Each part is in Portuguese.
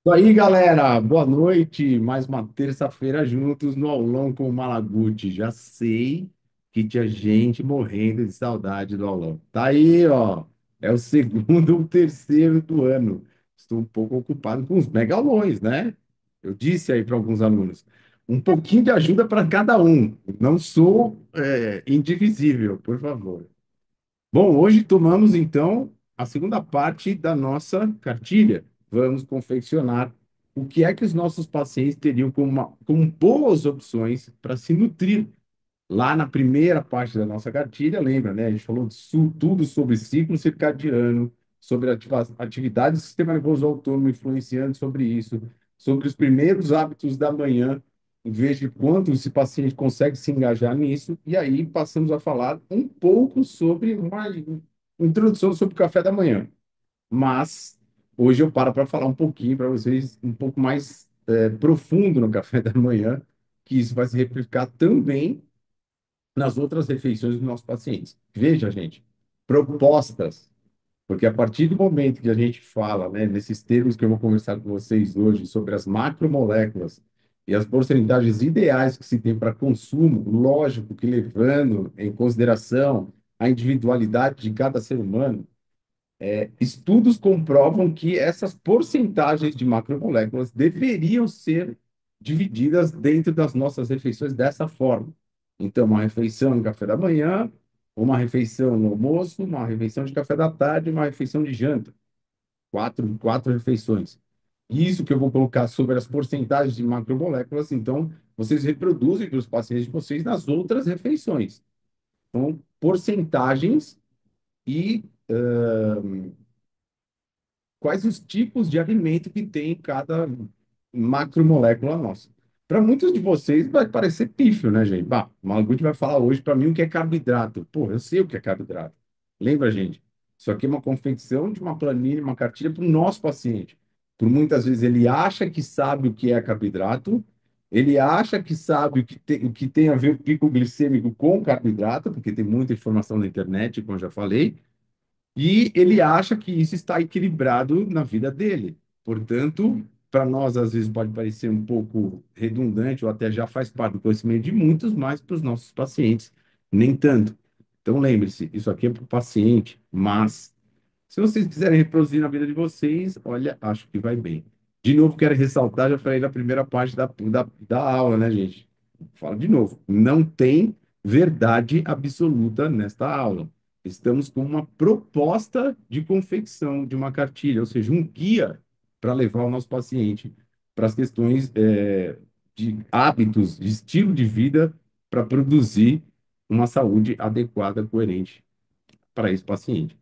E aí, galera, boa noite. Mais uma terça-feira juntos no Aulão com o Malaguti. Já sei que tinha gente morrendo de saudade do aulão. Tá aí, ó. É o segundo ou terceiro do ano. Estou um pouco ocupado com os megalões, né? Eu disse aí para alguns alunos, um pouquinho de ajuda para cada um. Não sou, indivisível, por favor. Bom, hoje tomamos então a segunda parte da nossa cartilha. Vamos confeccionar o que é que os nossos pacientes teriam como boas opções para se nutrir. Lá na primeira parte da nossa cartilha, lembra, né? A gente falou tudo sobre ciclo circadiano, sobre atividade do sistema nervoso autônomo influenciando sobre isso, sobre os primeiros hábitos da manhã, veja quanto esse paciente consegue se engajar nisso, e aí passamos a falar um pouco sobre uma introdução sobre o café da manhã. Mas hoje eu paro para falar um pouquinho para vocês, um pouco mais profundo no café da manhã, que isso vai se replicar também nas outras refeições dos nossos pacientes. Veja, gente, propostas, porque a partir do momento que a gente fala, né, nesses termos que eu vou conversar com vocês hoje, sobre as macromoléculas e as porcentagens ideais que se tem para consumo, lógico que levando em consideração a individualidade de cada ser humano, estudos comprovam que essas porcentagens de macromoléculas deveriam ser divididas dentro das nossas refeições dessa forma. Então, uma refeição no café da manhã, uma refeição no almoço, uma refeição de café da tarde, uma refeição de janta. Quatro refeições. Isso que eu vou colocar sobre as porcentagens de macromoléculas, então, vocês reproduzem para os pacientes de vocês nas outras refeições. Então, porcentagens e quais os tipos de alimento que tem em cada macromolécula nossa. Para muitos de vocês vai parecer pífio, né, gente? Bah, o Malaguti vai falar hoje para mim o que é carboidrato. Pô, eu sei o que é carboidrato. Lembra, gente? Isso aqui é uma confecção de uma planilha, uma cartilha para o nosso paciente. Por muitas vezes ele acha que sabe o que é carboidrato, ele acha que sabe o que tem a ver o pico glicêmico com carboidrato, porque tem muita informação na internet, como eu já falei, e ele acha que isso está equilibrado na vida dele. Portanto, para nós, às vezes, pode parecer um pouco redundante, ou até já faz parte do conhecimento de muitos, mas para os nossos pacientes, nem tanto. Então, lembre-se, isso aqui é para o paciente, mas se vocês quiserem reproduzir na vida de vocês, olha, acho que vai bem. De novo, quero ressaltar, já falei na primeira parte da aula, né, gente? Falo de novo, não tem verdade absoluta nesta aula. Estamos com uma proposta de confecção de uma cartilha, ou seja, um guia para levar o nosso paciente para as questões de hábitos, de estilo de vida, para produzir uma saúde adequada, coerente para esse paciente.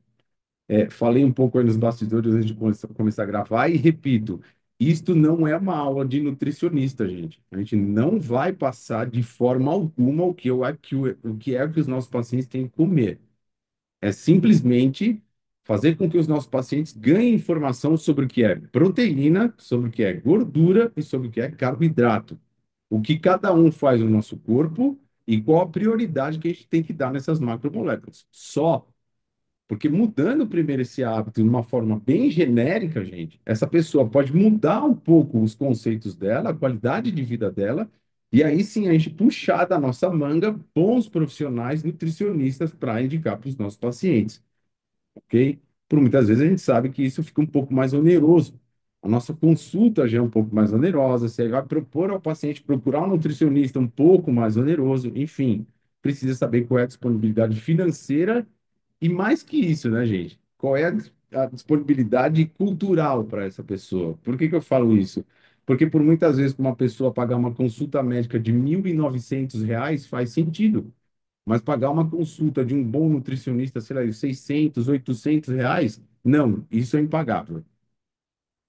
Falei um pouco aí nos bastidores antes de começar a gravar e repito, isto não é uma aula de nutricionista, gente. A gente não vai passar de forma alguma o que é que os nossos pacientes têm que comer. É simplesmente fazer com que os nossos pacientes ganhem informação sobre o que é proteína, sobre o que é gordura e sobre o que é carboidrato. O que cada um faz no nosso corpo e qual a prioridade que a gente tem que dar nessas macromoléculas. Só porque mudando primeiro esse hábito de uma forma bem genérica, gente, essa pessoa pode mudar um pouco os conceitos dela, a qualidade de vida dela, e aí sim a gente puxar da nossa manga bons profissionais nutricionistas para indicar para os nossos pacientes, ok? Por muitas vezes a gente sabe que isso fica um pouco mais oneroso. A nossa consulta já é um pouco mais onerosa, você vai propor ao paciente procurar um nutricionista um pouco mais oneroso, enfim, precisa saber qual é a disponibilidade financeira e mais que isso, né, gente? Qual é a disponibilidade cultural para essa pessoa? Por que que eu falo isso? Porque por muitas vezes uma pessoa pagar uma consulta médica de R$ 1.900 faz sentido, mas pagar uma consulta de um bom nutricionista, sei lá, de 600, R$ 800, não, isso é impagável.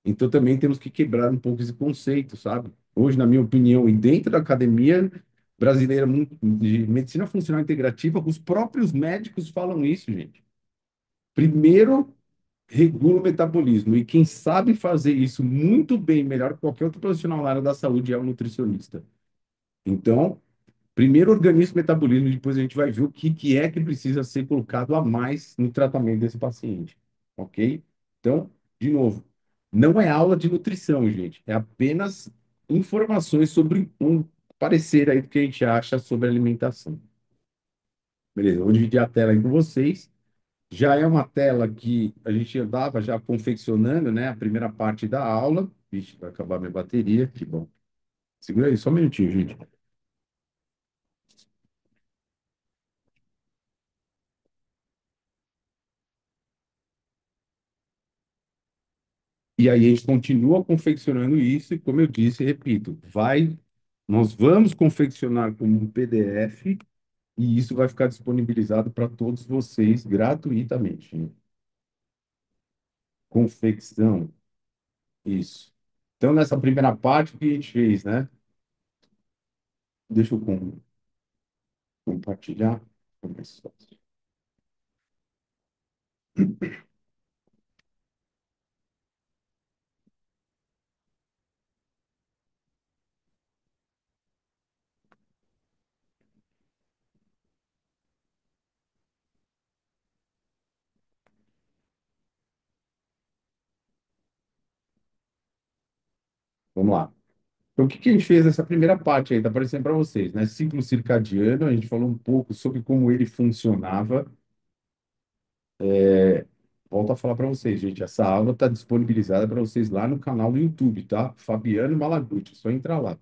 Então também temos que quebrar um pouco esse conceito, sabe? Hoje, na minha opinião, e dentro da academia brasileira de medicina funcional integrativa, os próprios médicos falam isso, gente. Primeiro, regula o metabolismo. E quem sabe fazer isso muito bem, melhor que qualquer outro profissional na área da saúde, é o nutricionista. Então, primeiro organiza o metabolismo, e depois a gente vai ver o que, que é que precisa ser colocado a mais no tratamento desse paciente. Ok? Então, de novo. Não é aula de nutrição, gente. É apenas informações sobre um parecer aí do que a gente acha sobre alimentação. Beleza, eu vou dividir a tela aí com vocês. Já é uma tela que a gente andava já confeccionando, né? A primeira parte da aula. Vixe, vai acabar minha bateria. Que bom. Segura aí, só um minutinho, gente. E aí a gente continua confeccionando isso, e como eu disse, repito, nós vamos confeccionar como um PDF e isso vai ficar disponibilizado para todos vocês gratuitamente. Confecção, isso. Então, nessa primeira parte, o que a gente fez, né? Deixa eu compartilhar. Começou. Vamos lá. Então, o que que a gente fez nessa primeira parte aí? Está aparecendo para vocês, né? Ciclo circadiano, a gente falou um pouco sobre como ele funcionava. Volto a falar para vocês, gente, essa aula está disponibilizada para vocês lá no canal do YouTube, tá? Fabiano Malaguti, é só entrar lá,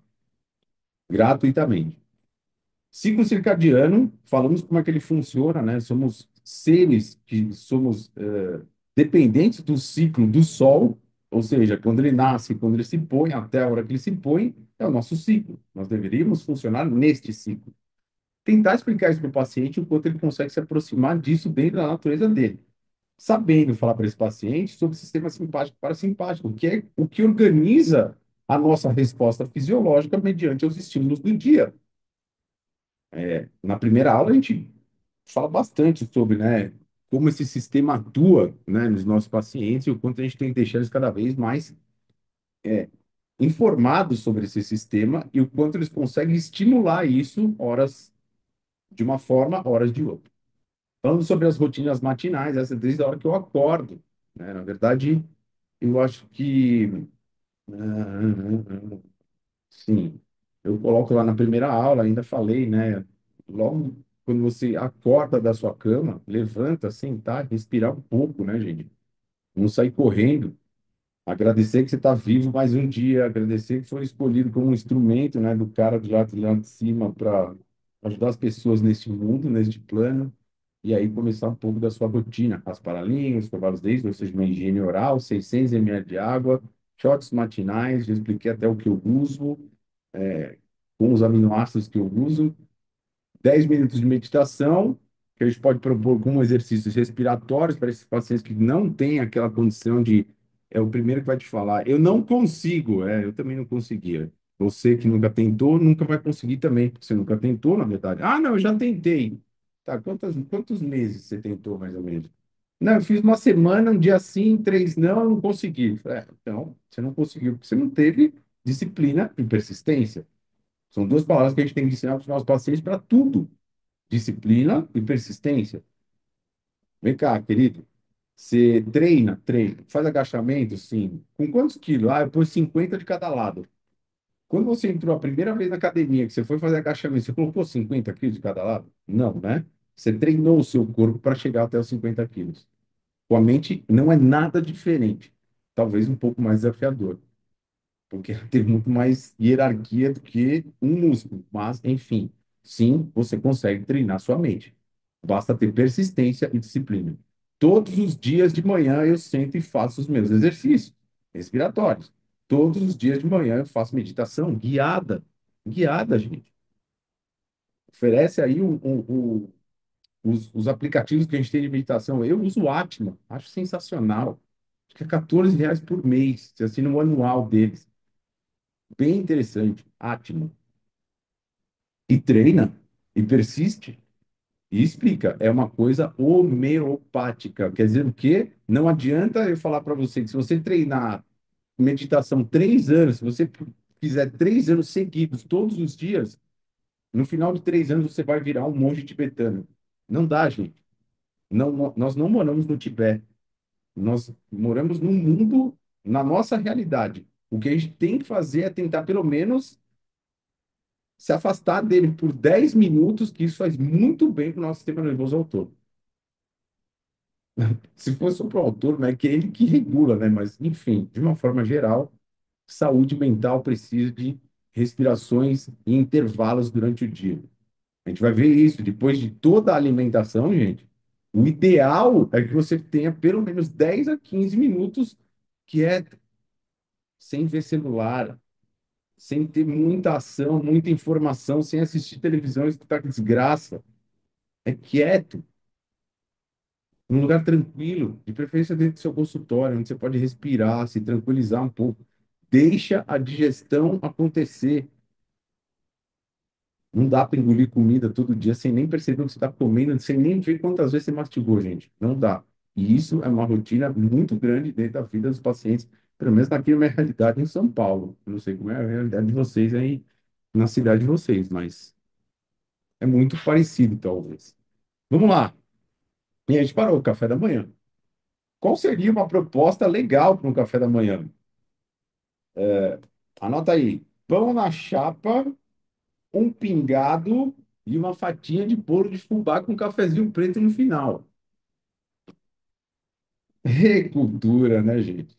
gratuitamente. Ciclo circadiano, falamos como é que ele funciona, né? Somos seres que somos dependentes do ciclo do Sol, ou seja, quando ele nasce, quando ele se põe, até a hora que ele se põe, é o nosso ciclo. Nós deveríamos funcionar neste ciclo. Tentar explicar isso para o paciente o quanto ele consegue se aproximar disso dentro da natureza dele. Sabendo falar para esse paciente sobre o sistema simpático e parasimpático, que é o que organiza a nossa resposta fisiológica mediante os estímulos do dia. Na primeira aula, a gente fala bastante sobre, né, como esse sistema atua, né, nos nossos pacientes e o quanto a gente tem que deixar eles cada vez mais informados sobre esse sistema e o quanto eles conseguem estimular isso, horas de uma forma, horas de outra. Falando sobre as rotinas matinais, essa é desde a hora que eu acordo, né? Na verdade, eu acho que sim, eu coloco lá na primeira aula, ainda falei, né? Logo quando você acorda da sua cama, levanta, sentar, respirar um pouco, né, gente? Não sair correndo, agradecer que você está vivo mais um dia, agradecer que foi escolhido como um instrumento, né, do cara lá de cima para ajudar as pessoas neste mundo, neste plano. E aí começar um pouco da sua rotina, raspar a língua, escovar os dentes, ou seja, uma higiene oral, 600 ml de água, shots matinais, já expliquei até o que eu uso, com os aminoácidos que eu uso, 10 minutos de meditação, que a gente pode propor como exercícios respiratórios para esses pacientes que não têm aquela condição de. É o primeiro que vai te falar, eu não consigo, eu também não conseguia. Você que nunca tentou, nunca vai conseguir também, porque você nunca tentou, na verdade. Ah, não, eu já tentei. Tá, quantos meses você tentou, mais ou menos? Não, eu fiz uma semana, um dia sim, três não, não consegui. Então, você não conseguiu, porque você não teve disciplina e persistência. São duas palavras que a gente tem que ensinar para os nossos pacientes para tudo. Disciplina e persistência. Vem cá, querido. Você treina? Treina. Faz agachamento? Sim. Com quantos quilos? Ah, eu pus 50 de cada lado. Quando você entrou a primeira vez na academia, que você foi fazer agachamento, você colocou 50 quilos de cada lado? Não, né? Você treinou o seu corpo para chegar até os 50 quilos. Com a mente não é nada diferente. Talvez um pouco mais desafiador, porque tem muito mais hierarquia do que um músculo. Mas, enfim, sim, você consegue treinar sua mente. Basta ter persistência e disciplina. Todos os dias de manhã eu sento e faço os meus exercícios respiratórios. Todos os dias de manhã eu faço meditação guiada. Guiada, gente. Oferece aí os aplicativos que a gente tem de meditação. Eu uso o Atma, acho sensacional. Acho que é R$ 14 por mês. Você assina o anual deles. Bem interessante. Atma. E treina, e persiste, e explica. É uma coisa homeopática. Quer dizer o quê? Não adianta eu falar para você que se você treinar meditação 3 anos, se você fizer 3 anos seguidos, todos os dias, no final de 3 anos você vai virar um monge tibetano. Não dá, gente. Não, nós não moramos no Tibete. Nós moramos num mundo. na nossa realidade. O que a gente tem que fazer é tentar, pelo menos, se afastar dele por 10 minutos, que isso faz muito bem para o nosso sistema nervoso autônomo. Se fosse para o autônomo, é que ele que regula, né? Mas, enfim, de uma forma geral, saúde mental precisa de respirações e intervalos durante o dia. A gente vai ver isso depois de toda a alimentação, gente. O ideal é que você tenha pelo menos 10 a 15 minutos que é sem ver celular, sem ter muita ação, muita informação, sem assistir televisão, escutar desgraça. É quieto, num lugar tranquilo, de preferência dentro do seu consultório, onde você pode respirar, se tranquilizar um pouco. Deixa a digestão acontecer. Não dá para engolir comida todo dia sem nem perceber o que você está comendo, sem nem ver quantas vezes você mastigou, gente. Não dá. E isso é uma rotina muito grande dentro da vida dos pacientes, pelo menos aqui na minha realidade em São Paulo. Eu não sei como é a realidade de vocês aí na cidade de vocês, mas é muito parecido, talvez. Vamos lá. E a gente parou o café da manhã. Qual seria uma proposta legal para um café da manhã? Anota aí. Pão na chapa, um pingado e uma fatia de bolo de fubá com um cafezinho preto no final. E cultura, né, gente?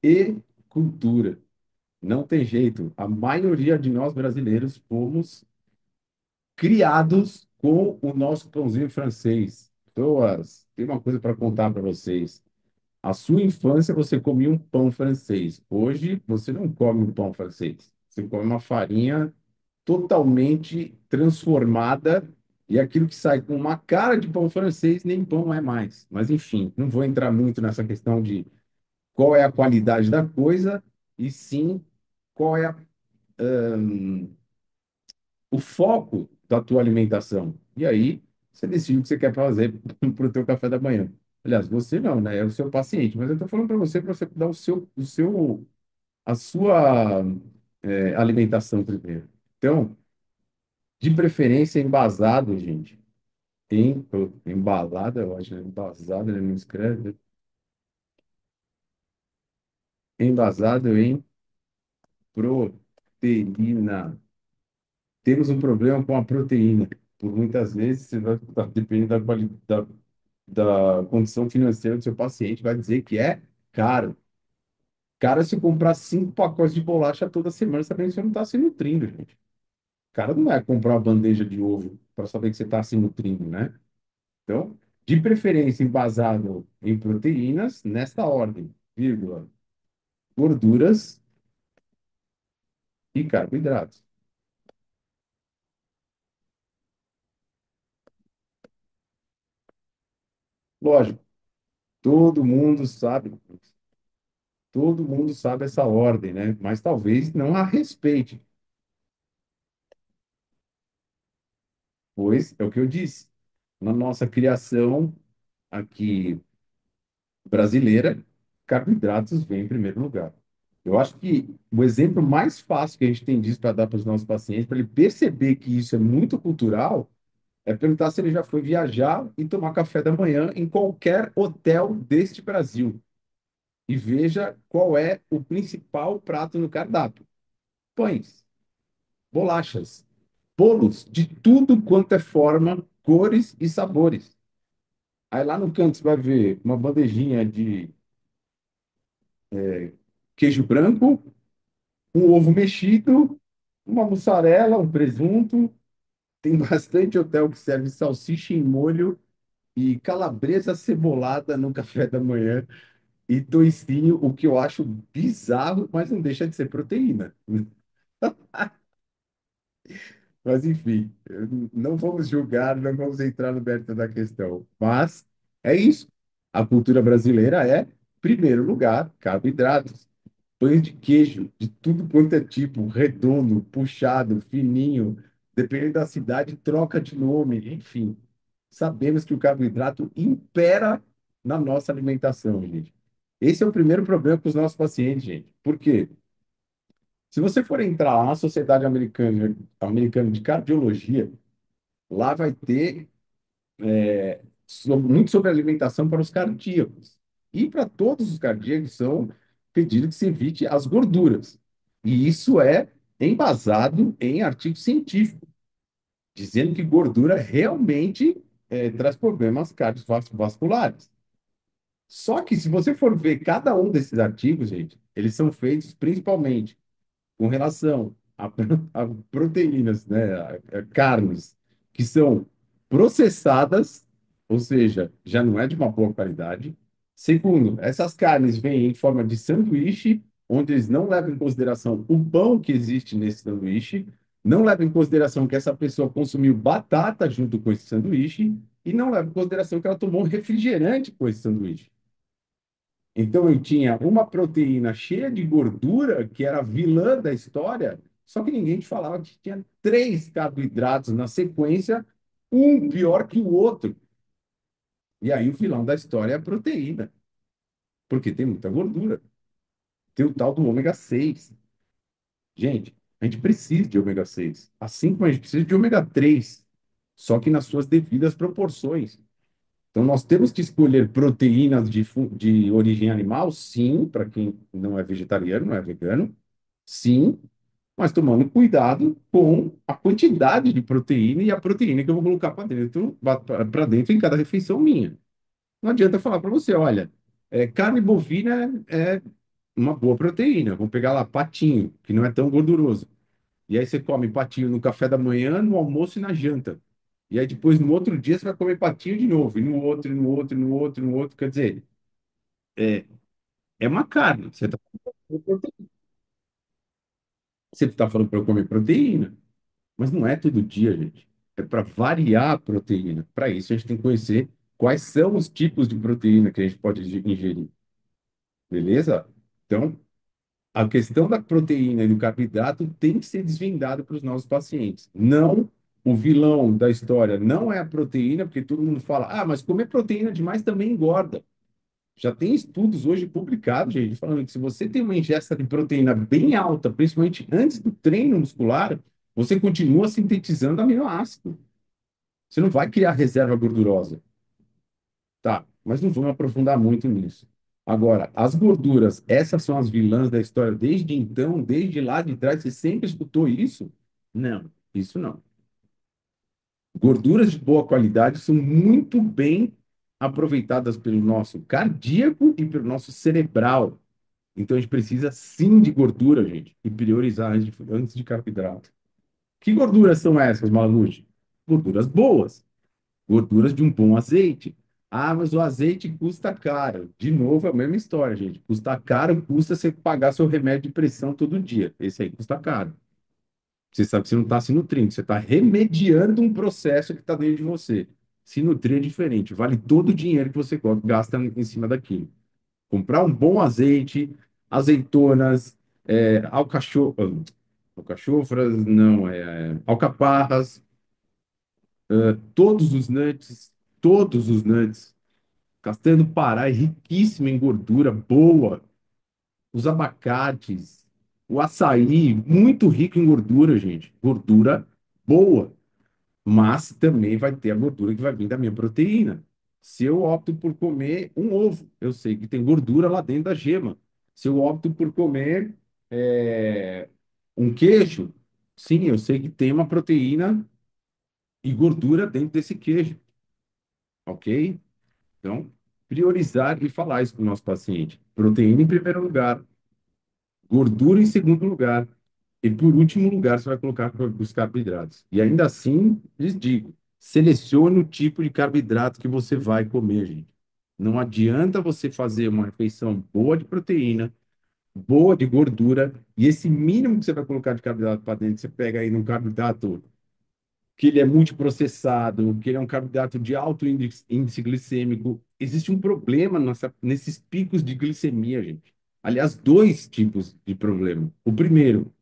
E cultura. Não tem jeito. A maioria de nós brasileiros fomos criados com o nosso pãozinho francês. Pessoas, tem uma coisa para contar para vocês. A sua infância você comia um pão francês. Hoje você não come um pão francês. Você come uma farinha totalmente transformada e aquilo que sai com uma cara de pão francês nem pão é mais. Mas enfim, não vou entrar muito nessa questão de qual é a qualidade da coisa e sim qual é o foco da tua alimentação. E aí você decide o que você quer fazer para o teu café da manhã. Aliás, você não, né? É o seu paciente, mas eu estou falando para você dar a sua alimentação primeiro. Então, de preferência embasado, gente. Embalada, eu acho, né? Embasado, ele não escreve. Embasado em proteína. Temos um problema com a proteína. Por muitas vezes, você vai, dependendo da condição financeira do seu paciente, vai dizer que é caro. Cara, se comprar 5 pacotes de bolacha toda semana, sabendo que você não está se nutrindo, gente. O cara não vai comprar uma bandeja de ovo para saber que você está se nutrindo, né? Então, de preferência embasado em proteínas, nesta ordem, vírgula, gorduras e carboidratos. Lógico, todo mundo sabe, todo mundo sabe essa ordem, né? Mas talvez não a respeite, pois é o que eu disse. Na nossa criação aqui brasileira, carboidratos vêm em primeiro lugar. Eu acho que o exemplo mais fácil que a gente tem disso para dar para os nossos pacientes, para ele perceber que isso é muito cultural, é perguntar se ele já foi viajar e tomar café da manhã em qualquer hotel deste Brasil. E veja qual é o principal prato no cardápio: pães, bolachas, bolos de tudo quanto é forma, cores e sabores. Aí lá no canto você vai ver uma bandejinha de queijo branco, um ovo mexido, uma mussarela, um presunto. Tem bastante hotel que serve salsicha em molho e calabresa cebolada no café da manhã e toicinho, o que eu acho bizarro, mas não deixa de ser proteína. Mas, enfim, não vamos julgar, não vamos entrar no mérito da questão. Mas é isso. A cultura brasileira é, primeiro lugar, carboidratos. Pães de queijo, de tudo quanto é tipo, redondo, puxado, fininho, dependendo da cidade, troca de nome, enfim. Sabemos que o carboidrato impera na nossa alimentação, gente. Esse é o primeiro problema com os nossos pacientes, gente. Por quê? Se você for entrar lá na Sociedade Americana de Cardiologia, lá vai ter muito sobre alimentação para os cardíacos. E para todos os cardíacos são pedido que se evite as gorduras. E isso é embasado em artigo científico, dizendo que gordura realmente traz problemas cardiovasculares. Só que se você for ver cada um desses artigos, gente, eles são feitos principalmente com relação a proteínas, né, a carnes que são processadas, ou seja, já não é de uma boa qualidade. Segundo, essas carnes vêm em forma de sanduíche, onde eles não levam em consideração o pão que existe nesse sanduíche, não levam em consideração que essa pessoa consumiu batata junto com esse sanduíche e não levam em consideração que ela tomou um refrigerante com esse sanduíche. Então eu tinha uma proteína cheia de gordura, que era a vilã da história, só que ninguém te falava que tinha três carboidratos na sequência, um pior que o outro. E aí o vilão da história é a proteína, porque tem muita gordura. Tem o tal do ômega 6. Gente, a gente precisa de ômega 6, assim como a gente precisa de ômega 3, só que nas suas devidas proporções. Então, nós temos que escolher proteínas de origem animal, sim, para quem não é vegetariano, não é vegano, sim, mas tomando cuidado com a quantidade de proteína e a proteína que eu vou colocar para dentro em cada refeição minha. Não adianta falar para você, olha, carne bovina é uma boa proteína. Vamos pegar lá patinho, que não é tão gorduroso. E aí você come patinho no café da manhã, no almoço e na janta. E aí depois, no outro dia, você vai comer patinho de novo. E no outro, e no outro, e no outro, e no outro. Quer dizer, é, é uma carne. Você está falando para eu comer proteína, mas não é todo dia, gente. É para variar a proteína. Para isso, a gente tem que conhecer quais são os tipos de proteína que a gente pode ingerir. Beleza? Então, a questão da proteína e do carboidrato tem que ser desvendada para os nossos pacientes. Não, o vilão da história não é a proteína, porque todo mundo fala, ah, mas comer proteína demais também engorda. Já tem estudos hoje publicados, gente, falando que se você tem uma ingesta de proteína bem alta, principalmente antes do treino muscular, você continua sintetizando aminoácido. Você não vai criar reserva gordurosa. Tá, mas não vamos aprofundar muito nisso. Agora, as gorduras, essas são as vilãs da história desde então, desde lá de trás, você sempre escutou isso? Não, isso não. Gorduras de boa qualidade são muito bem aproveitadas pelo nosso cardíaco e pelo nosso cerebral. Então, a gente precisa sim de gordura, gente, e priorizar antes de carboidrato. Que gorduras são essas, Malaluti? Gorduras boas. Gorduras de um bom azeite. Ah, mas o azeite custa caro. De novo, é a mesma história, gente. Custa caro, custa você pagar seu remédio de pressão todo dia. Esse aí custa caro. Você sabe que você não está se nutrindo, você está remediando um processo que está dentro de você. Se nutrir é diferente, vale todo o dinheiro que você gasta em cima daquilo. Comprar um bom azeite, azeitonas, alcachofras, não, alcaparras, todos os nuts. Castanha do Pará é riquíssima em gordura boa. Os abacates, o açaí, muito rico em gordura, gente. Gordura boa. Mas também vai ter a gordura que vai vir da minha proteína. Se eu opto por comer um ovo, eu sei que tem gordura lá dentro da gema. Se eu opto por comer um queijo, sim, eu sei que tem uma proteína e gordura dentro desse queijo, ok? Então, priorizar e falar isso para o nosso paciente. Proteína em primeiro lugar, gordura em segundo lugar, e por último lugar você vai colocar os carboidratos. E ainda assim, lhes digo, selecione o tipo de carboidrato que você vai comer, gente. Não adianta você fazer uma refeição boa de proteína, boa de gordura, e esse mínimo que você vai colocar de carboidrato para dentro, você pega aí num carboidrato que ele é multiprocessado, que ele é um carboidrato de alto índice glicêmico. Existe um problema nesses picos de glicemia, gente. Aliás, dois tipos de problema. O primeiro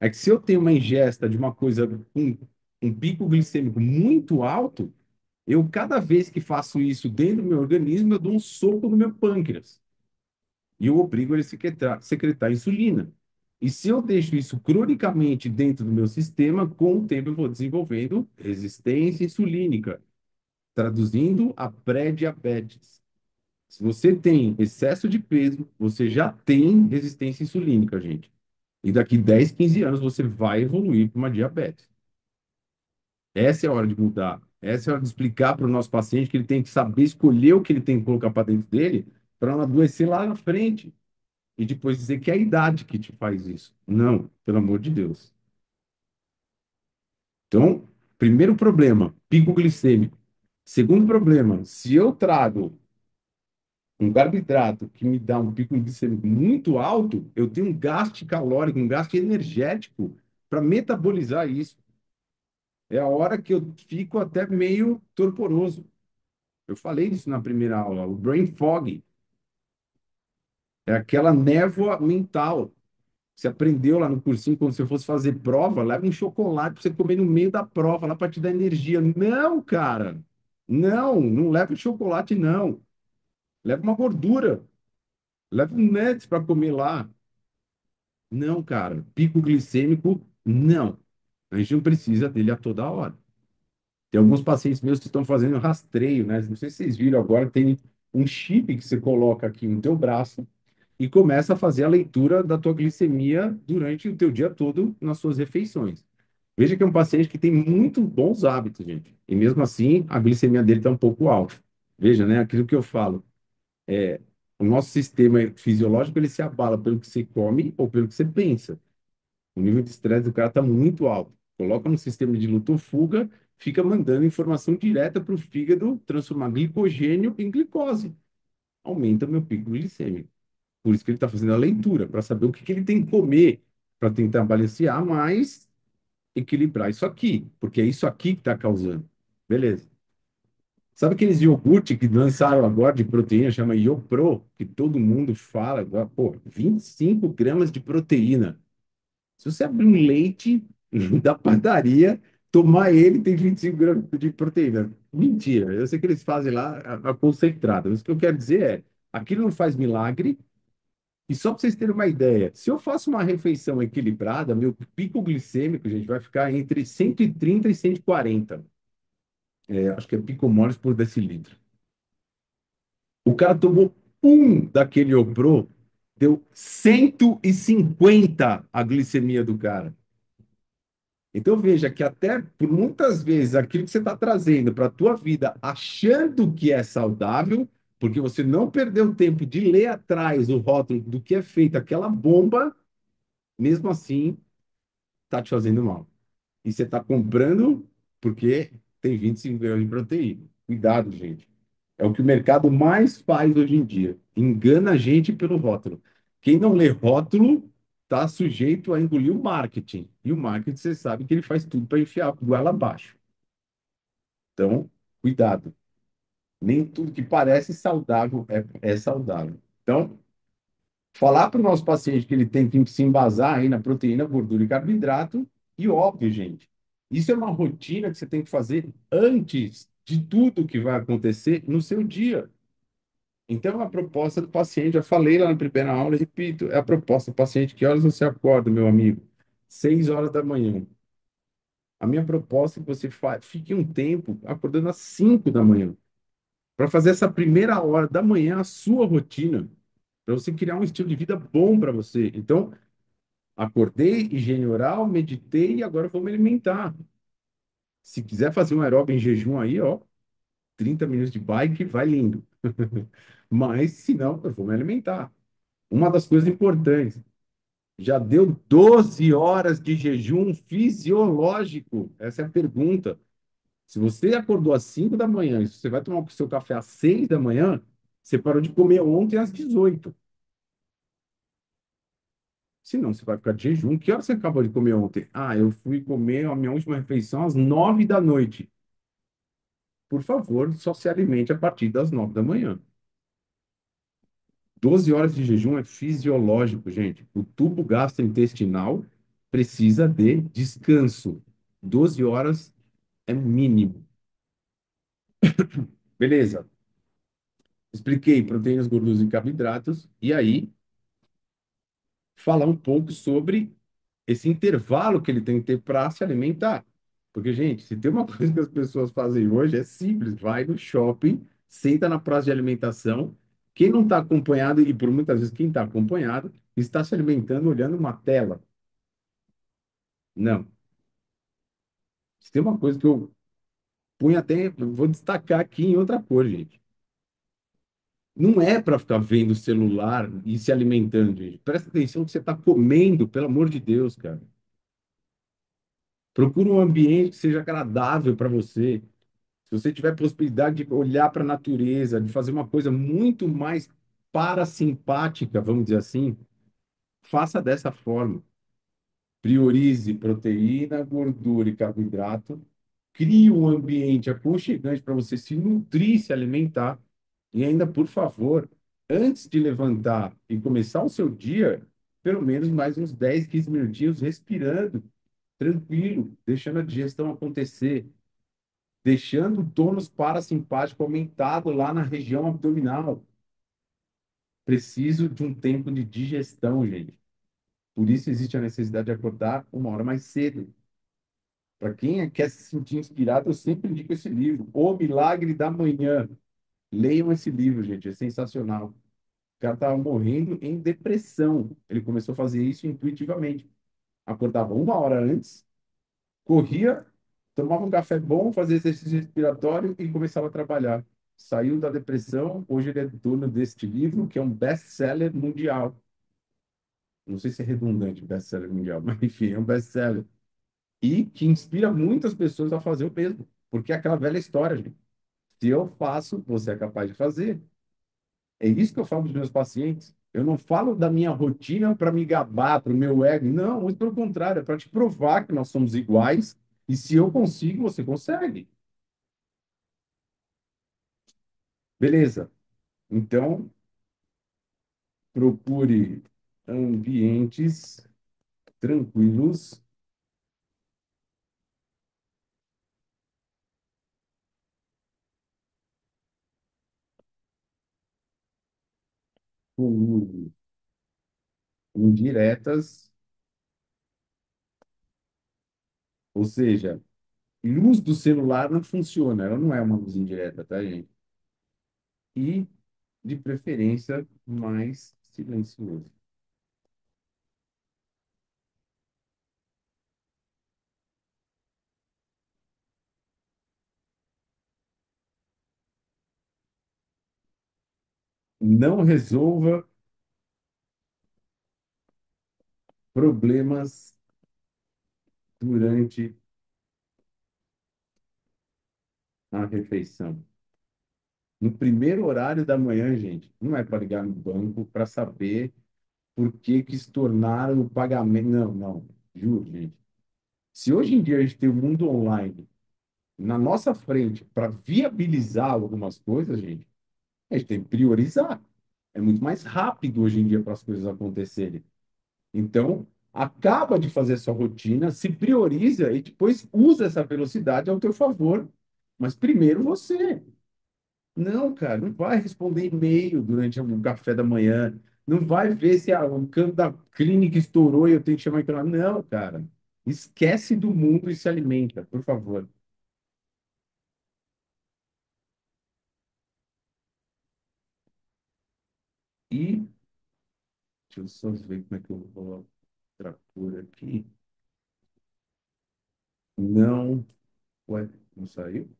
é que se eu tenho uma ingesta de uma coisa com um pico glicêmico muito alto, eu, cada vez que faço isso dentro do meu organismo, eu dou um soco no meu pâncreas e eu obrigo ele a secretar insulina. E se eu deixo isso cronicamente dentro do meu sistema, com o tempo eu vou desenvolvendo resistência insulínica, traduzindo a pré-diabetes. Se você tem excesso de peso, você já tem resistência insulínica, gente. E daqui 10, 15 anos você vai evoluir para uma diabetes. Essa é a hora de mudar. Essa é a hora de explicar para o nosso paciente que ele tem que saber escolher o que ele tem que colocar para dentro dele para não adoecer lá na frente. E depois dizer que é a idade que te faz isso. Não, pelo amor de Deus. Então, primeiro problema, pico glicêmico. Segundo problema, se eu trago um carboidrato que me dá um pico glicêmico muito alto, eu tenho um gasto calórico, um gasto energético para metabolizar isso. É a hora que eu fico até meio torporoso. Eu falei disso na primeira aula. O brain fog é aquela névoa mental. Você aprendeu lá no cursinho, quando você fosse fazer prova, leva um chocolate para você comer no meio da prova, lá para te dar energia. Não, cara. Não, não leva chocolate, não. Leva uma gordura. Leva um nuts para comer lá. Não, cara. Pico glicêmico, não. A gente não precisa dele a toda hora. Tem alguns pacientes meus que estão fazendo rastreio, né? Não sei se vocês viram agora, tem um chip que você coloca aqui no teu braço e começa a fazer a leitura da tua glicemia durante o teu dia todo nas suas refeições. Veja que é um paciente que tem muito bons hábitos, gente. E mesmo assim, a glicemia dele está um pouco alta. Veja, né? Aquilo que eu falo. O nosso sistema fisiológico, ele se abala pelo que você come ou pelo que você pensa. O nível de estresse do cara está muito alto. Coloca no sistema de luta ou fuga, fica mandando informação direta para o fígado transformar glicogênio em glicose. Aumenta o meu pico glicêmico. Por isso que ele está fazendo a leitura, para saber o que, que ele tem que comer, para tentar balancear, mas equilibrar isso aqui, porque é isso aqui que está causando. Beleza. Sabe aqueles iogurte que lançaram agora de proteína, chama Iopro, que todo mundo fala, agora, pô, 25 gramas de proteína. Se você abrir um leite da padaria, tomar ele tem 25 gramas de proteína. Mentira, eu sei que eles fazem lá a concentrada. Mas o que eu quero dizer é, aquilo não faz milagre. E só para vocês terem uma ideia, se eu faço uma refeição equilibrada, meu pico glicêmico, gente, vai ficar entre 130 e 140. Acho que é picomoles por decilitro. O cara tomou um daquele Opro, deu 150 a glicemia do cara. Então veja que até por muitas vezes aquilo que você está trazendo para a tua vida, achando que é saudável, porque você não perdeu tempo de ler atrás o rótulo do que é feito aquela bomba, mesmo assim está te fazendo mal. E você está comprando porque tem 25 gramas de proteína. Cuidado, gente. É o que o mercado mais faz hoje em dia. Engana a gente pelo rótulo. Quem não lê rótulo está sujeito a engolir o marketing. E o marketing, você sabe que ele faz tudo para enfiar a goela abaixo. Então, cuidado. Nem tudo que parece saudável é saudável. Então, falar para o nosso paciente que ele tem que se embasar aí na proteína, gordura e carboidrato, e óbvio, gente, isso é uma rotina que você tem que fazer antes de tudo que vai acontecer no seu dia. Então, a proposta do paciente, já falei lá na primeira aula, e repito, é a proposta do paciente, que horas você acorda, meu amigo? 6 horas da manhã. A minha proposta é que você fique um tempo acordando às 5 da manhã, para fazer essa primeira hora da manhã a sua rotina, para você criar um estilo de vida bom para você. Então, acordei, higiene oral, meditei e agora vou me alimentar. Se quiser fazer um aeróbio em jejum aí, ó, 30 minutos de bike, vai lindo. Mas, se não, eu vou me alimentar. Uma das coisas importantes, já deu 12 horas de jejum fisiológico? Essa é a pergunta. Se você acordou às 5 da manhã e você vai tomar o seu café às 6 da manhã, você parou de comer ontem às 18. Senão você vai ficar de jejum. Que hora você acabou de comer ontem? Ah, eu fui comer a minha última refeição às 9 da noite. Por favor, só se alimente a partir das 9 da manhã. 12 horas de jejum é fisiológico, gente. O tubo gastrointestinal precisa de descanso. 12 horas é mínimo. Beleza. Expliquei proteínas, gorduras e carboidratos. E aí, falar um pouco sobre esse intervalo que ele tem que ter para se alimentar. Porque, gente, se tem uma coisa que as pessoas fazem hoje, é simples: vai no shopping, senta na praça de alimentação Quem não está acompanhado, e por muitas vezes quem está acompanhado, está se alimentando olhando uma tela. Não. Se tem uma coisa que eu ponho até, eu vou destacar aqui em outra cor, gente. Não é para ficar vendo o celular e se alimentando, gente. Presta atenção no que você está comendo, pelo amor de Deus, cara. Procura um ambiente que seja agradável para você. Se você tiver possibilidade de olhar para a natureza, de fazer uma coisa muito mais parasimpática, vamos dizer assim, faça dessa forma. Priorize proteína, gordura e carboidrato. Crie um ambiente aconchegante para você se nutrir, se alimentar. E ainda, por favor, antes de levantar e começar o seu dia, pelo menos mais uns 10, 15 minutinhos respirando, tranquilo, deixando a digestão acontecer, deixando o tônus parasimpático aumentado lá na região abdominal. Preciso de um tempo de digestão, gente. Por isso existe a necessidade de acordar uma hora mais cedo. Para quem quer se sentir inspirado, eu sempre indico esse livro, O Milagre da Manhã. Leiam esse livro, gente, é sensacional. O cara estava morrendo em depressão. Ele começou a fazer isso intuitivamente. Acordava uma hora antes, corria, tomava um café bom, fazia exercício respiratório e começava a trabalhar. Saiu da depressão, hoje ele é dono deste livro, que é um best-seller mundial. Não sei se é redundante, best-seller mundial, mas enfim, é um best-seller. E que inspira muitas pessoas a fazer o mesmo. Porque é aquela velha história, gente. Se eu faço, você é capaz de fazer. É isso que eu falo dos meus pacientes. Eu não falo da minha rotina para me gabar, para o meu ego. Não, muito pelo contrário, é para te provar que nós somos iguais. E se eu consigo, você consegue. Beleza. Então, procure ambientes tranquilos, com luzes indiretas, ou seja, luz do celular não funciona, ela não é uma luz indireta, tá, gente? E, de preferência, mais silencioso. Não resolva problemas durante a refeição. No primeiro horário da manhã, gente, não é para ligar no banco para saber por que que estornaram o pagamento. Não, não, juro, gente. Se hoje em dia a gente tem o mundo online na nossa frente para viabilizar algumas coisas, gente, a gente tem que priorizar. É muito mais rápido hoje em dia para as coisas acontecerem. Então, acaba de fazer a sua rotina, se prioriza e depois usa essa velocidade ao teu favor. Mas primeiro você. Não, cara, não vai responder e-mail durante o café da manhã. Não vai ver se o canto da clínica estourou e eu tenho que chamar aquilo lá. Não, cara. Esquece do mundo e se alimenta, por favor. E deixa eu só ver como é que eu vou outra cor aqui. Não. Ué, não saiu?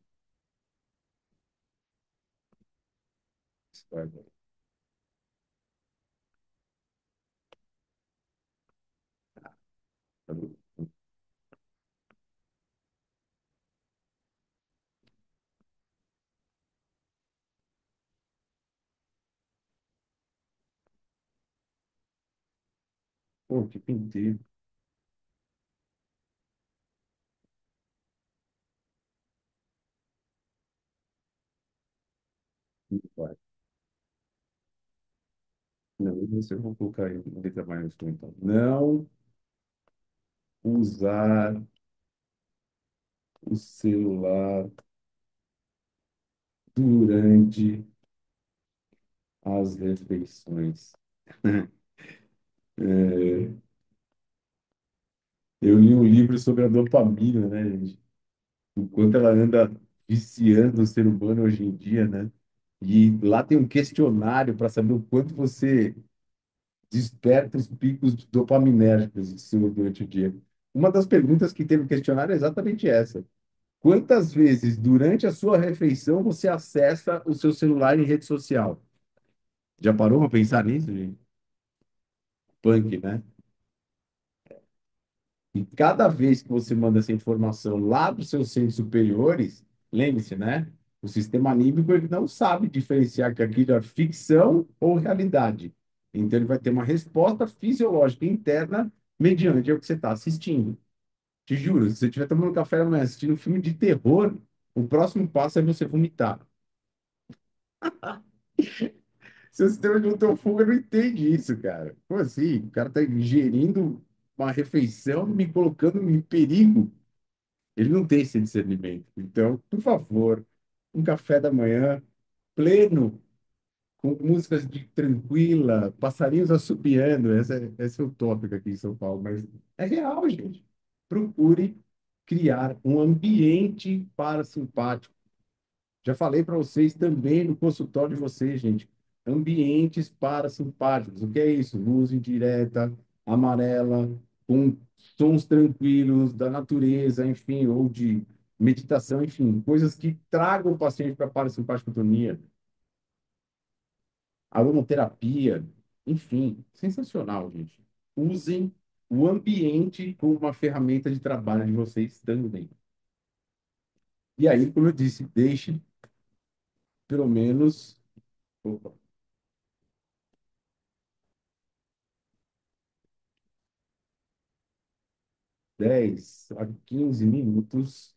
Vai, vai. Tá bom. Pô, que pinteiro. Vai. Não, isso eu vou colocar aí uma letra maiúscula, então. Não usar o celular durante as refeições. É, eu li um livro sobre a dopamina, né, gente? O quanto ela anda viciando o ser humano hoje em dia, né? E lá tem um questionário para saber o quanto você desperta os picos dopaminérgicos durante o dia. Uma das perguntas que tem no questionário é exatamente essa. Quantas vezes durante a sua refeição você acessa o seu celular em rede social? Já parou para pensar nisso, gente? Punk, né? E cada vez que você manda essa informação lá para os seus centros superiores, lembre-se, né? O sistema anímico ele não sabe diferenciar que aquilo é ficção ou realidade. Então ele vai ter uma resposta fisiológica interna mediante o que você está assistindo. Te juro, se você estiver tomando café da manhã assistindo um filme de terror, o próximo passo é você vomitar. Seu sistema de autofuga não entende isso, cara. Como assim? O cara está ingerindo uma refeição, me colocando em perigo. Ele não tem esse discernimento. Então, por favor, um café da manhã pleno, com músicas de tranquila, passarinhos assobiando. Esse é o tópico aqui em São Paulo, mas é real, gente. Procure criar um ambiente parasimpático. Já falei para vocês também no consultório de vocês, gente. Ambientes parasimpáticos. O que é isso? Luz indireta, amarela, com sons tranquilos da natureza, enfim, ou de meditação, enfim, coisas que tragam o paciente para a parasimpaticotonia, aromaterapia, enfim, sensacional, gente. Usem o ambiente como uma ferramenta de trabalho de vocês também. E aí, como eu disse, deixe pelo menos. Opa, 10 a 15 minutos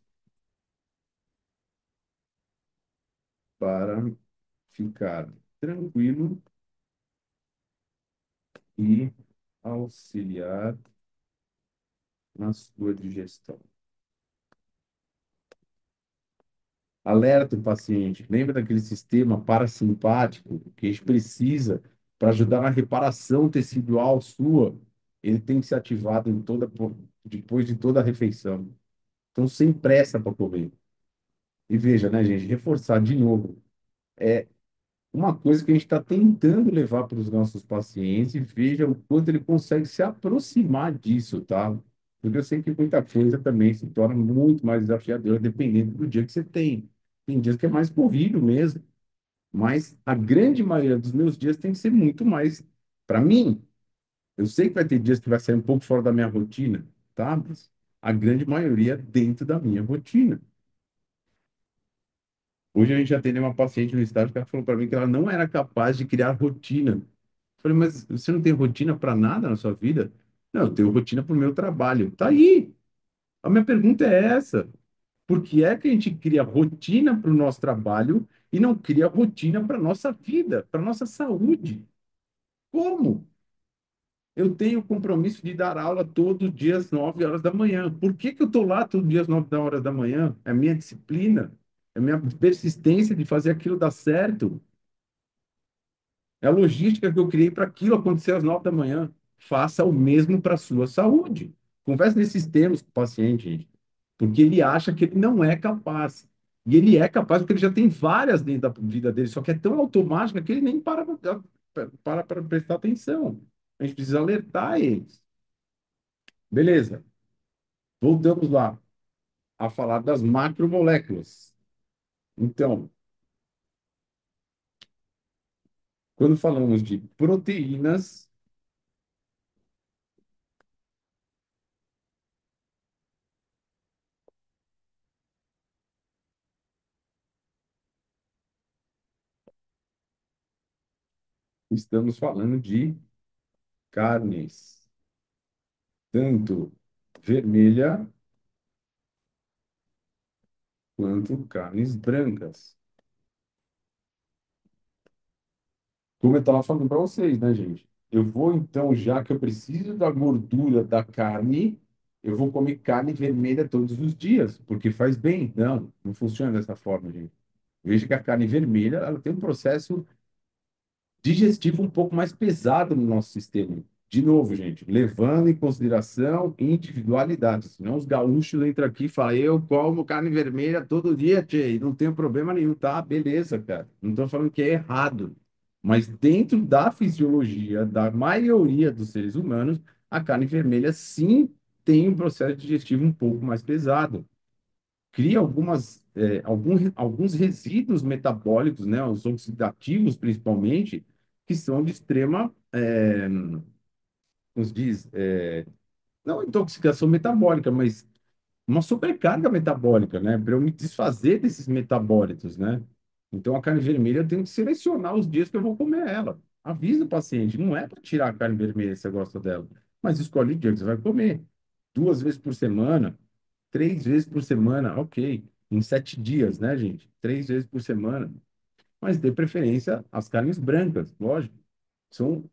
para ficar tranquilo e auxiliar na sua digestão. Alerta o paciente. Lembra daquele sistema parasimpático que a gente precisa para ajudar na reparação tecidual sua? Ele tem que ser ativado depois de toda a refeição. Então, sem pressa para comer. E veja, né, gente, reforçar de novo. Uma coisa que a gente está tentando levar para os nossos pacientes e veja o quanto ele consegue se aproximar disso, tá? Porque eu sei que muita coisa também se torna muito mais desafiadora dependendo do dia que você tem. Tem dias que é mais corrido mesmo, mas a grande maioria dos meus dias tem que ser muito mais para mim. Eu sei que vai ter dias que vai sair um pouco fora da minha rotina, tá? Mas a grande maioria é dentro da minha rotina. Hoje a gente atendeu uma paciente no estágio que ela falou para mim que ela não era capaz de criar rotina. Eu falei, mas você não tem rotina para nada na sua vida? Não, eu tenho rotina para o meu trabalho. Tá aí. A minha pergunta é essa. Por que é que a gente cria rotina para o nosso trabalho e não cria rotina para a nossa vida, para a nossa saúde? Como? Eu tenho o compromisso de dar aula todos os dias, 9 horas da manhã. Por que que eu estou lá todos os dias, 9 horas da manhã? É a minha disciplina, é a minha persistência de fazer aquilo dar certo. É a logística que eu criei para aquilo acontecer às 9 da manhã. Faça o mesmo para a sua saúde. Converse nesses termos com o paciente, gente, porque ele acha que ele não é capaz. E ele é capaz porque ele já tem várias dentro da vida dele, só que é tão automática que ele nem para prestar atenção. A gente precisa alertar eles. Beleza, voltamos lá a falar das macromoléculas. Então, quando falamos de proteínas, estamos falando de carnes, tanto vermelha quanto carnes brancas. Como eu estava falando para vocês, né, gente? Eu vou, então, já que eu preciso da gordura da carne, eu vou comer carne vermelha todos os dias, porque faz bem. Não, não funciona dessa forma, gente. Veja que a carne vermelha, ela tem um processo digestivo um pouco mais pesado no nosso sistema. De novo, gente, levando em consideração individualidade. Senão os gaúchos entram aqui e falam, eu como carne vermelha todo dia, tchê, e não tenho problema nenhum, tá? Beleza, cara. Não estou falando que é errado. Mas dentro da fisiologia da maioria dos seres humanos, a carne vermelha sim tem um processo digestivo um pouco mais pesado. Cria alguns resíduos metabólicos, né? Os oxidativos, principalmente, que são de extrema, como se diz, não intoxicação metabólica, mas uma sobrecarga metabólica, né? Para eu me desfazer desses metabólitos, né? Então, a carne vermelha eu tenho que selecionar os dias que eu vou comer ela. Avisa o paciente, não é para tirar a carne vermelha se você gosta dela, mas escolhe o dia que você vai comer. 2 vezes por semana, 3 vezes por semana, ok. Em 7 dias, né, gente? 3 vezes por semana. Mas dê preferência às carnes brancas, lógico. São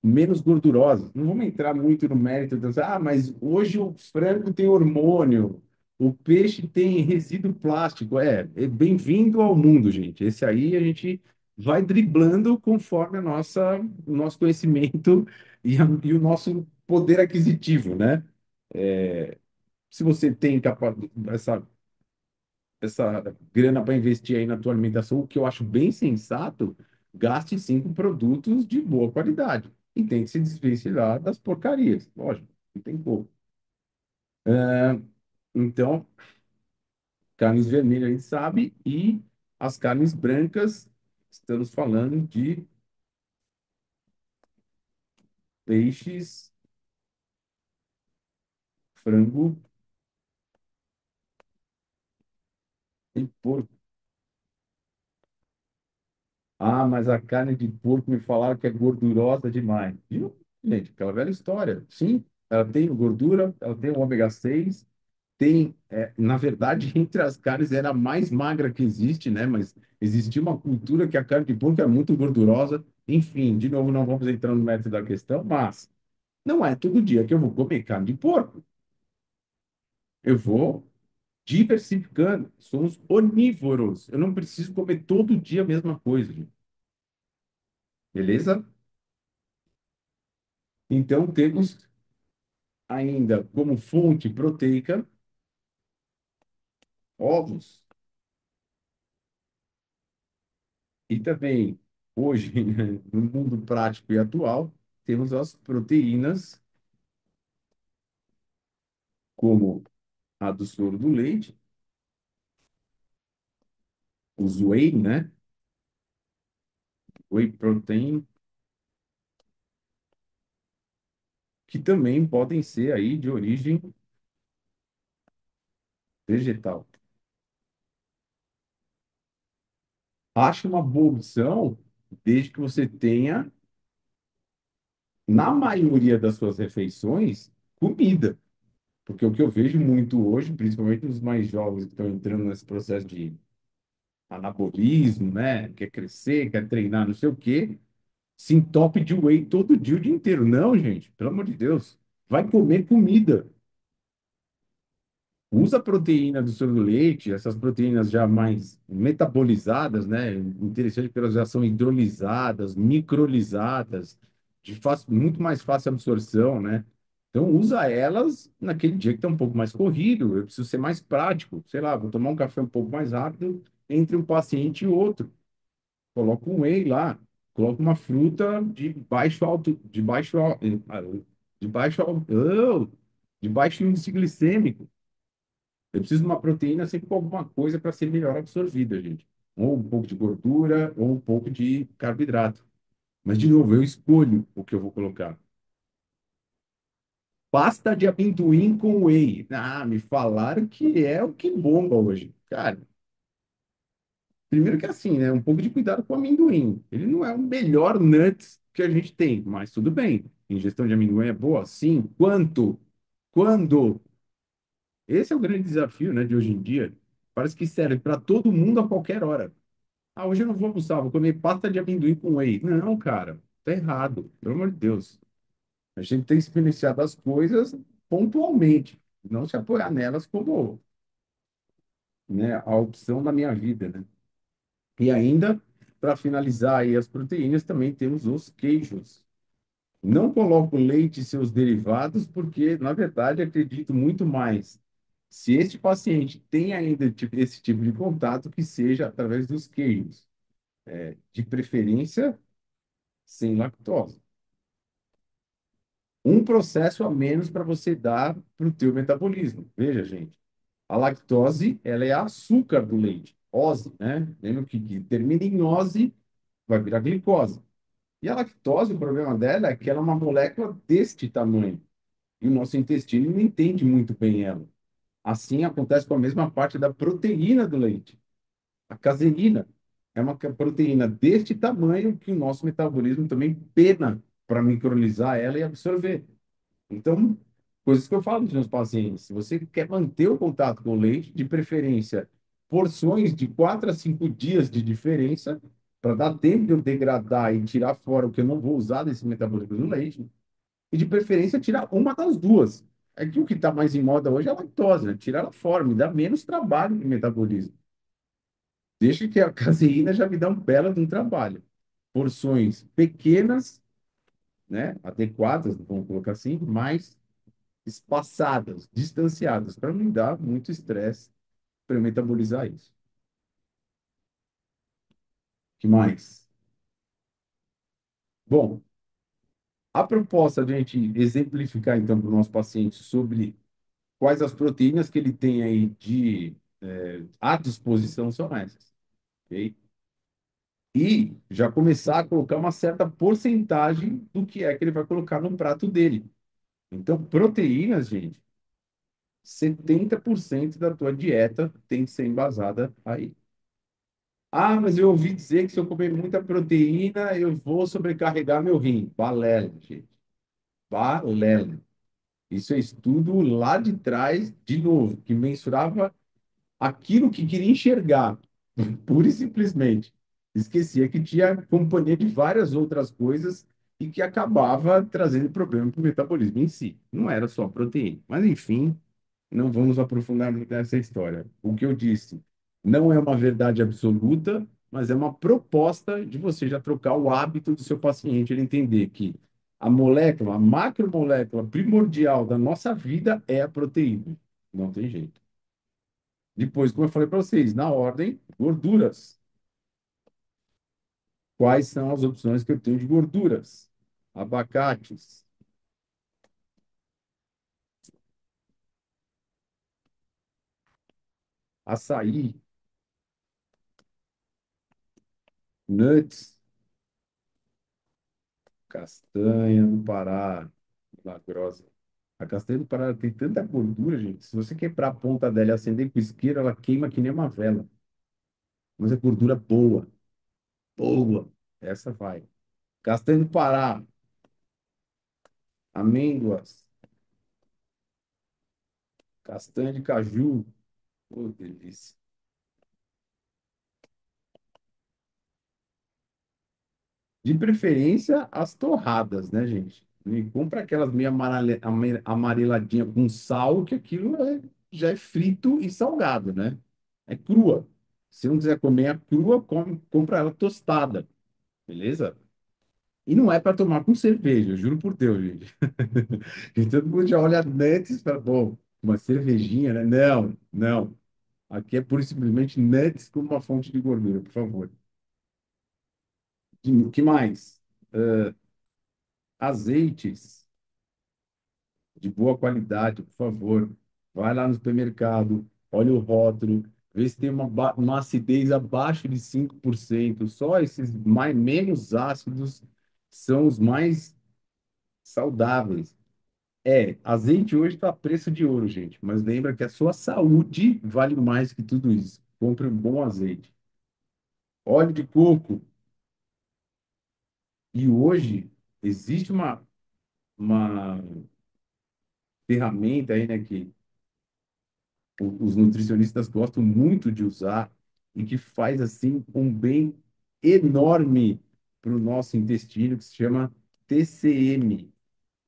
menos gordurosas. Não vamos entrar muito no mérito mas hoje o frango tem hormônio, o peixe tem resíduo plástico. É bem-vindo ao mundo, gente. Esse aí a gente vai driblando conforme o nosso conhecimento e o nosso poder aquisitivo, né? Se você tem essa grana para investir aí na tua alimentação, o que eu acho bem sensato, gaste sim com produtos de boa qualidade. E tente se desvencilhar das porcarias. Lógico, não tem como. Então, carnes vermelhas a gente sabe, e as carnes brancas, estamos falando de peixes, frango e porco. Ah, mas a carne de porco me falaram que é gordurosa demais. Viu? Gente, aquela velha história. Sim, ela tem gordura, ela tem o ômega 6. Na verdade, entre as carnes era a mais magra que existe, né? Mas existia uma cultura que a carne de porco é muito gordurosa. Enfim, de novo, não vamos entrar no mérito da questão, mas não é todo dia que eu vou comer carne de porco. Eu vou diversificando. Somos onívoros. Eu não preciso comer todo dia a mesma coisa, gente. Beleza? Então, temos ainda como fonte proteica ovos. E também, hoje, né, no mundo prático e atual, temos as proteínas, como a do soro do leite, os whey, né? Whey protein, que também podem ser aí de origem vegetal. Acho uma boa opção, desde que você tenha, na maioria das suas refeições, comida. Porque o que eu vejo muito hoje, principalmente os mais jovens que estão entrando nesse processo de anabolismo, né? Quer crescer, quer treinar, não sei o quê, se entope de whey todo dia, o dia inteiro. Não, gente, pelo amor de Deus. Vai comer comida. Usa a proteína do soro do leite, essas proteínas já mais metabolizadas, né? Interessante porque elas já são hidrolisadas, microlisadas, muito mais fácil absorção, né? Então, usa elas naquele dia que está um pouco mais corrido. Eu preciso ser mais prático. Sei lá, vou tomar um café um pouco mais rápido entre um paciente e outro. Coloca um whey lá, coloca uma fruta de baixo, de baixo índice glicêmico. Eu preciso de uma proteína sempre com alguma coisa para ser melhor absorvida, gente. Ou um pouco de gordura, ou um pouco de carboidrato. Mas, de novo, eu escolho o que eu vou colocar. Pasta de amendoim com whey. Ah, me falaram que é o que bomba hoje. Cara, primeiro que assim, né? Um pouco de cuidado com o amendoim. Ele não é o melhor nuts que a gente tem, mas tudo bem. Ingestão de amendoim é boa? Sim. Quanto? Quando? Esse é o grande desafio, né, de hoje em dia. Parece que serve para todo mundo a qualquer hora. Ah, hoje eu não vou almoçar, vou comer pasta de amendoim com whey. Não, cara, tá errado. Pelo amor de Deus. A gente tem que se beneficiar das coisas pontualmente, não se apoiar nelas como, né, a opção da minha vida, né? E ainda, para finalizar aí as proteínas, também temos os queijos. Não coloco leite e seus derivados porque, na verdade, acredito muito mais se este paciente tem ainda esse tipo de contato, que seja através dos queijos, de preferência sem lactose. Um processo a menos para você dar para o teu metabolismo. Veja, gente, a lactose, ela é açúcar do leite, ose, né? Lembra que termina em ose, vai virar glicose. E a lactose, o problema dela é que ela é uma molécula deste tamanho. E o nosso intestino não entende muito bem ela. Assim acontece com a mesma parte da proteína do leite. A caseína é uma proteína deste tamanho que o nosso metabolismo também pena para micronizar ela e absorver. Então, coisas que eu falo para os meus pacientes: se você quer manter o contato com o leite, de preferência, porções de 4 a 5 dias de diferença, para dar tempo de eu degradar e tirar fora o que eu não vou usar desse metabolismo do leite, e de preferência tirar uma das duas. É que o que está mais em moda hoje é a lactose, né? Tira ela fora, me dá menos trabalho de metabolismo. Deixa que a caseína já me dá um belo de um trabalho. Porções pequenas, né? Adequadas, vamos colocar assim, mais espaçadas, distanciadas, para não dar muito estresse para eu metabolizar isso. Que mais? Bom, a proposta de a gente exemplificar então para o nosso paciente sobre quais as proteínas que ele tem aí à disposição são essas, ok? E já começar a colocar uma certa porcentagem do que é que ele vai colocar no prato dele. Então, proteínas, gente, 70% da tua dieta tem que ser embasada aí. Ah, mas eu ouvi dizer que se eu comer muita proteína, eu vou sobrecarregar meu rim. Balela, gente. Balela. Isso é estudo lá de trás, de novo, que mensurava aquilo que queria enxergar, pura e simplesmente. Esquecia que tinha companhia de várias outras coisas e que acabava trazendo problema para o metabolismo em si. Não era só proteína. Mas, enfim, não vamos aprofundar muito nessa história. O que eu disse não é uma verdade absoluta, mas é uma proposta de você já trocar o hábito do seu paciente, ele entender que a molécula, a macromolécula primordial da nossa vida é a proteína. Não tem jeito. Depois, como eu falei para vocês, na ordem, gorduras. Quais são as opções que eu tenho de gorduras? Abacates, açaí, nuts, castanha do Pará, milagrosa. A castanha do Pará tem tanta gordura, gente. Se você quebrar a ponta dela e acender com isqueiro, ela queima que nem uma vela. Mas é gordura boa, boa. Essa vai. Castanha do Pará, amêndoas, castanha de caju. Oh, delícia. De preferência, as torradas, né, gente? E compra aquelas meio amareladinhas com sal, que aquilo já é frito e salgado, né? É crua. Se não quiser comer a crua, compra ela tostada, beleza? E não é para tomar com cerveja, eu juro por Deus, gente. E todo mundo já olha nuts e fala, bom, uma cervejinha, né? Não, não. Aqui é pura e simplesmente nuts como uma fonte de gordura, por favor. Que mais? Azeites de boa qualidade, por favor. Vai lá no supermercado, olha o rótulo, vê se tem uma acidez abaixo de 5%. Só esses menos ácidos são os mais saudáveis. Azeite hoje está a preço de ouro, gente, mas lembra que a sua saúde vale mais que tudo isso. Compre um bom azeite. Óleo de coco. E hoje existe uma ferramenta aí, né, que os nutricionistas gostam muito de usar e que faz assim um bem enorme para o nosso intestino, que se chama TCM.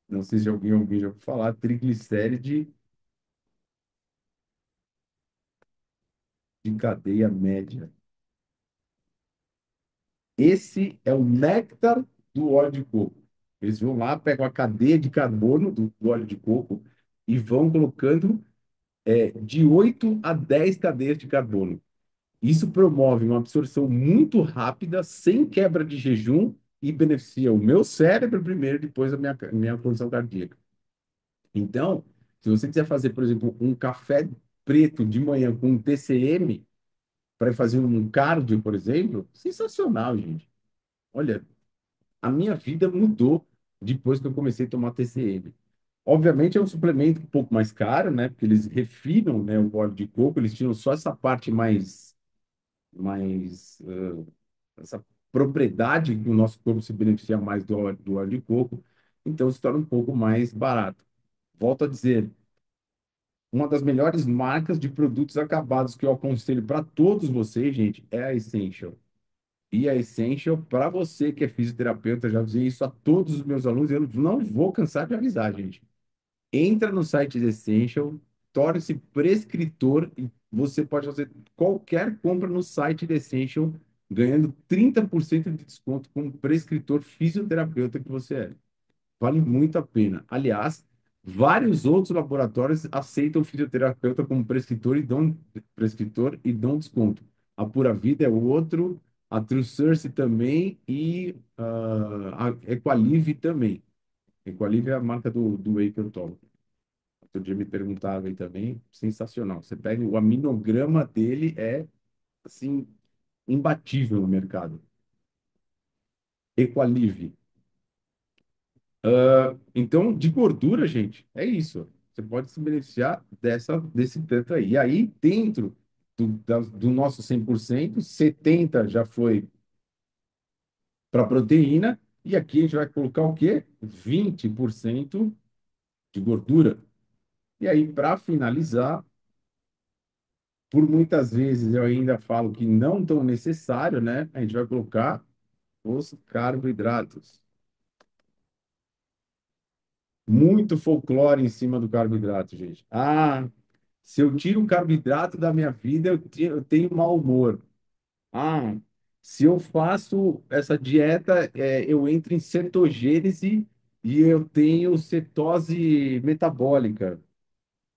Não sei se alguém já ouviu falar, triglicéride de cadeia média. Esse é o néctar do óleo de coco. Eles vão lá, pegam a cadeia de carbono do óleo de coco e vão colocando de 8 a 10 cadeias de carbono. Isso promove uma absorção muito rápida, sem quebra de jejum, e beneficia o meu cérebro primeiro, depois a minha condição cardíaca. Então, se você quiser fazer, por exemplo, um café preto de manhã com um TCM, para fazer um cardio, por exemplo, sensacional, gente. Olha, a minha vida mudou depois que eu comecei a tomar TCM. Obviamente é um suplemento um pouco mais caro, né? Porque eles refinam, né, o óleo de coco, eles tiram só essa parte mais essa propriedade que o nosso corpo se beneficia mais do óleo de coco, então se torna um pouco mais barato. Volto a dizer, uma das melhores marcas de produtos acabados que eu aconselho para todos vocês, gente, é a Essential. E a Essential, para você que é fisioterapeuta, já avisei isso a todos os meus alunos, eu não vou cansar de avisar, gente. Entra no site da Essential, torne-se prescritor e você pode fazer qualquer compra no site da Essential, ganhando 30% de desconto como prescritor fisioterapeuta que você é. Vale muito a pena. Aliás, vários outros laboratórios aceitam o fisioterapeuta como prescritor e dão desconto. A Pura Vida é outro, a True Source também e a Equalive também. Equalive é a marca do whey que eu tomo. Outro dia me perguntaram aí também, sensacional. Você pega o aminograma dele, é assim, imbatível no mercado. Equalive. Então, de gordura, gente, é isso. Você pode se beneficiar desse tanto aí. E aí, dentro do nosso 100%, 70% já foi para proteína, e aqui a gente vai colocar o quê? 20% de gordura. E aí, para finalizar, por muitas vezes eu ainda falo que não tão necessário, né? A gente vai colocar os carboidratos. Muito folclore em cima do carboidrato, gente. Ah, se eu tiro o carboidrato da minha vida, eu tenho mau humor. Ah, se eu faço essa dieta, eu entro em cetogênese e eu tenho cetose metabólica.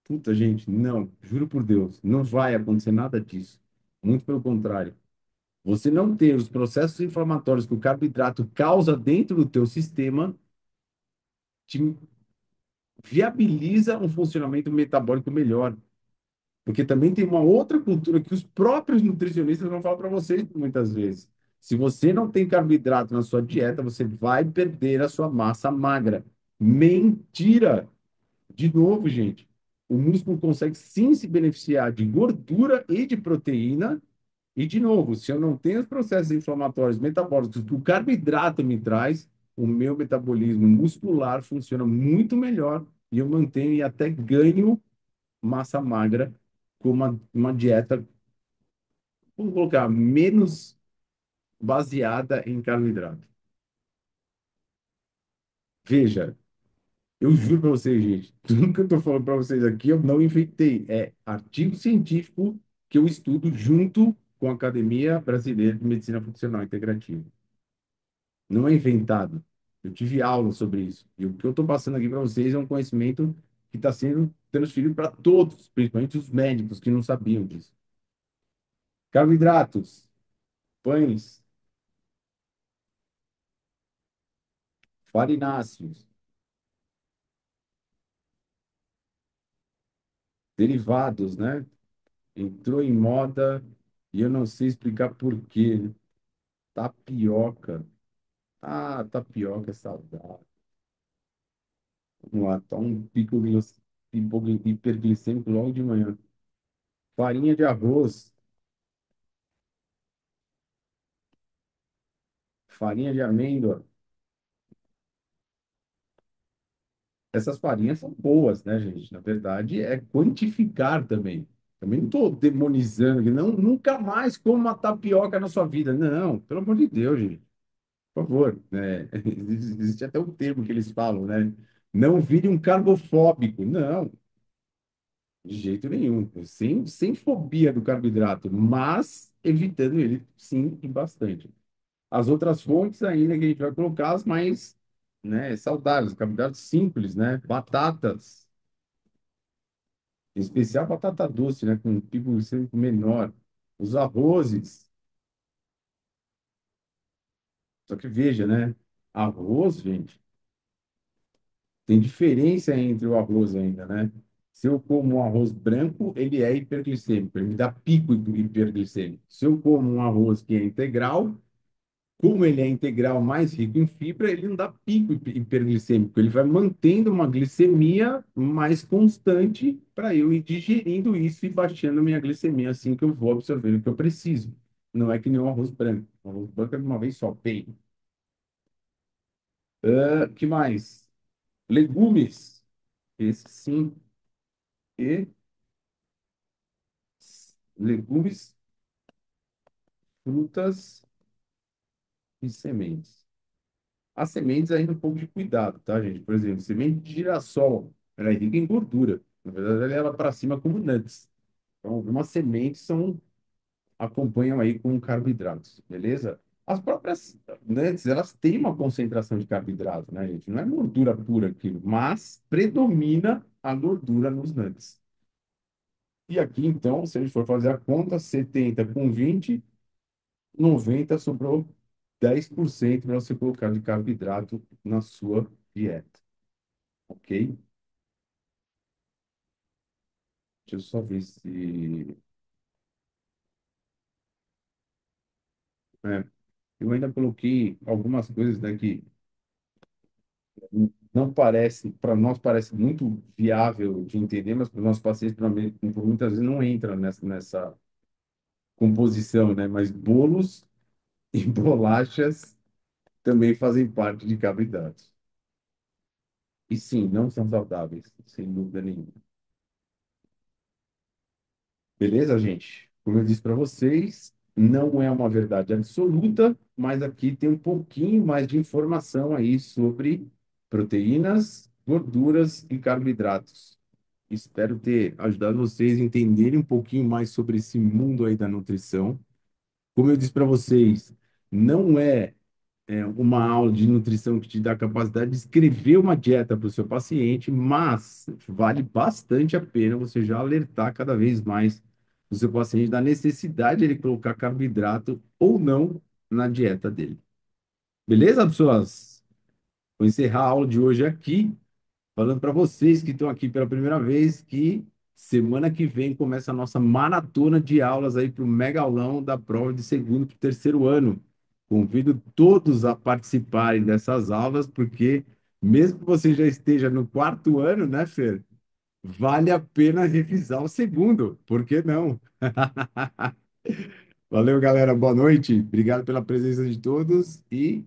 Puta, gente, não, juro por Deus, não vai acontecer nada disso. Muito pelo contrário. Você não ter os processos inflamatórios que o carboidrato causa dentro do teu sistema te viabiliza um funcionamento metabólico melhor. Porque também tem uma outra cultura que os próprios nutricionistas vão falar para vocês muitas vezes. Se você não tem carboidrato na sua dieta, você vai perder a sua massa magra. Mentira! De novo, gente, o músculo consegue sim se beneficiar de gordura e de proteína. E, de novo, se eu não tenho os processos inflamatórios metabólicos que o carboidrato me traz, o meu metabolismo muscular funciona muito melhor e eu mantenho e até ganho massa magra com uma dieta, vamos colocar, menos baseada em carboidrato. Veja, eu juro para vocês, gente, tudo que eu estou falando para vocês aqui eu não inventei. É artigo científico que eu estudo junto com a Academia Brasileira de Medicina Funcional Integrativa. Não é inventado. Eu tive aula sobre isso. E o que eu estou passando aqui para vocês é um conhecimento que está sendo transferido para todos, principalmente os médicos que não sabiam disso. Carboidratos, pães, farináceos, derivados, né? Entrou em moda e eu não sei explicar por quê. Tapioca. Ah, tapioca é saudável. Vamos lá, tá um hiperglicêmico logo de manhã. Farinha de arroz, farinha de amêndoa. Essas farinhas são boas, né, gente? Na verdade, é quantificar também. Também não estou demonizando, que não, nunca mais coma uma tapioca na sua vida. Não, pelo amor de Deus, gente. Por favor, né? Existe até um termo que eles falam, né? Não vire um carbofóbico. Não, de jeito nenhum. Sem fobia do carboidrato, mas evitando ele, sim, e bastante. As outras fontes ainda que a gente vai colocar, as mais né? Saudáveis, carboidratos simples, né? Batatas, em especial batata doce, né? Com pico glicêmico menor. Os arrozes. Só que veja, né? Arroz, gente, tem diferença entre o arroz ainda, né? Se eu como um arroz branco, ele é hiperglicêmico, ele me dá pico hiperglicêmico. Se eu como um arroz que é integral, como ele é integral mais rico em fibra, ele não dá pico hiperglicêmico, ele vai mantendo uma glicemia mais constante para eu ir digerindo isso e baixando minha glicemia assim que eu vou absorvendo o que eu preciso. Não é que nem o arroz branco. O arroz branco é de uma vez só, bem. Que mais? Legumes. Esse sim. E legumes, frutas e sementes. As sementes ainda um pouco de cuidado, tá, gente? Por exemplo, semente de girassol, ela é rica em gordura. Na verdade, ela é para cima como nuts. Então, algumas sementes acompanham aí com carboidratos, beleza? As próprias nuts, elas têm uma concentração de carboidrato, né, gente? Não é gordura pura aquilo, mas predomina a gordura nos nuts. E aqui, então, se a gente for fazer a conta, 70 com 20, 90 sobrou 10% para você colocar de carboidrato na sua dieta, ok? Deixa eu só ver se. É, eu ainda coloquei algumas coisas, né, que não parece, para nós parece muito viável de entender, mas para os nossos pacientes, por muitas vezes, não entra nessa composição, né? Mas bolos e bolachas também fazem parte de carboidratos. E sim, não são saudáveis, sem dúvida nenhuma. Beleza, gente? Como eu disse para vocês, não é uma verdade absoluta, mas aqui tem um pouquinho mais de informação aí sobre proteínas, gorduras e carboidratos. Espero ter ajudado vocês a entenderem um pouquinho mais sobre esse mundo aí da nutrição. Como eu disse para vocês, não uma aula de nutrição que te dá a capacidade de escrever uma dieta para o seu paciente, mas vale bastante a pena você já alertar cada vez mais o seu paciente da necessidade de ele colocar carboidrato ou não na dieta dele. Beleza, pessoas? Vou encerrar a aula de hoje aqui, falando para vocês que estão aqui pela primeira vez que semana que vem começa a nossa maratona de aulas aí para o mega aulão da prova de segundo para o terceiro ano. Convido todos a participarem dessas aulas, porque mesmo que você já esteja no quarto ano, né, Fer? Vale a pena revisar o segundo, por que não? Valeu, galera. Boa noite. Obrigado pela presença de todos e